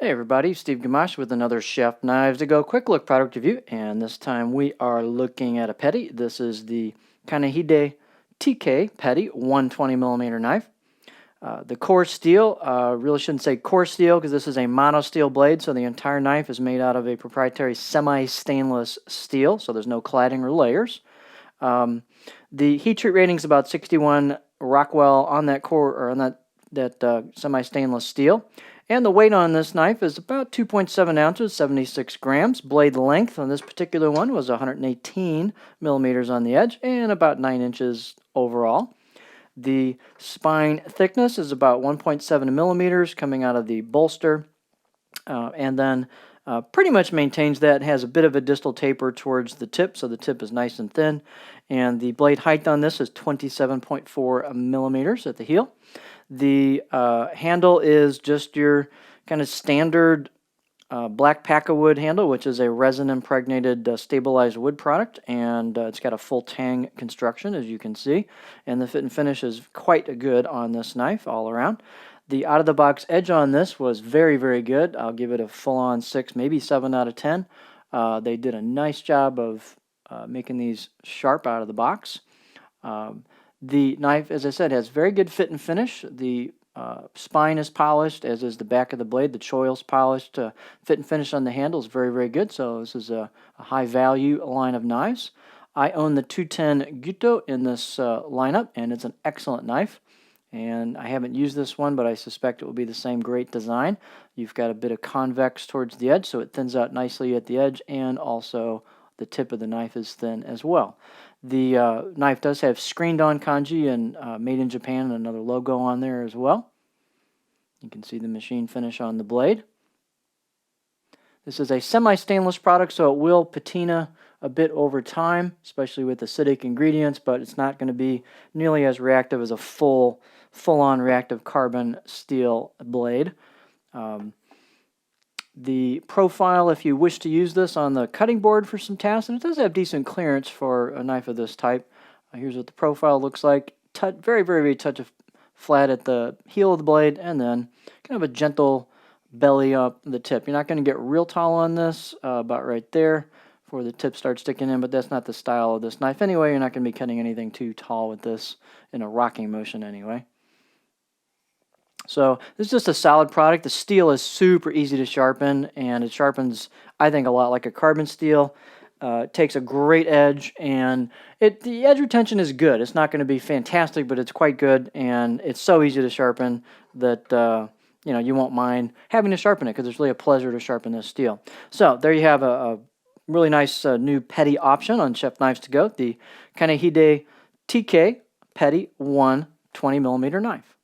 Hey everybody, Steve Gamache with another Chef Knives to Go quick look product review, and this time we are looking at a petty. This is the Kanehide TK petty 120mm knife. The core steel, really shouldn't say core steel because this is a mono steel blade, so the entire knife is made out of a proprietary semi-stainless steel, so there's no cladding or layers. The heat treat rating is about 61 Rockwell on that core, or on that semi-stainless steel. And the weight on this knife is about 2.7 ounces, 76 grams. Blade length on this particular one was 118 millimeters on the edge and about 9 inches overall. The spine thickness is about 1.7 millimeters coming out of the bolster, and then pretty much maintains that. It has a bit of a distal taper towards the tip, so the tip is nice and thin. And the blade height on this is 27.4 millimeters at the heel. The handle is just your kind of standard black Paca-wood handle, which is a resin-impregnated stabilized wood product, and it's got a full tang construction, as you can see, and the fit and finish is quite good on this knife all around. The out-of-the-box edge on this was very, very good. I'll give it a full-on 6, maybe 7 out of 10. They did a nice job of making these sharp out of the box. The knife, as I said, has very good fit and finish. The spine is polished, as is the back of the blade. The choil's polished. Fit and finish on the handle is very, very good. So this is a high-value line of knives. I own the 210 Guto in this lineup, and it's an excellent knife. And I haven't used this one, but I suspect it will be the same great design. You've got a bit of convex towards the edge, so it thins out nicely at the edge, and also the tip of the knife is thin as well. The knife does have screened-on kanji and made in Japan, and another logo on there as well. You can see the machine finish on the blade. This is a semi-stainless product, so it will patina a bit over time, especially with acidic ingredients, but it's not going to be nearly as reactive as a full-on reactive carbon steel blade. The profile, if you wish to use this on the cutting board for some tasks, and it does have decent clearance for a knife of this type. Here's what the profile looks like. Very, very touch of flat at the heel of the blade, and then kind of a gentle belly up the tip. You're not going to get real tall on this, about right there, before the tip starts sticking in, but that's not the style of this knife anyway. You're not going to be cutting anything too tall with this in a rocking motion anyway. So this is just a solid product. The steel is super easy to sharpen, and it sharpens, I think, a lot like a carbon steel. It takes a great edge, and the edge retention is good. It's not going to be fantastic, but it's quite good, and it's so easy to sharpen that you won't mind having to sharpen it, because it's really a pleasure to sharpen this steel. So there you have a really nice new petty option on Chef Knives to Go, the Kanehide TK Petty 120mm knife.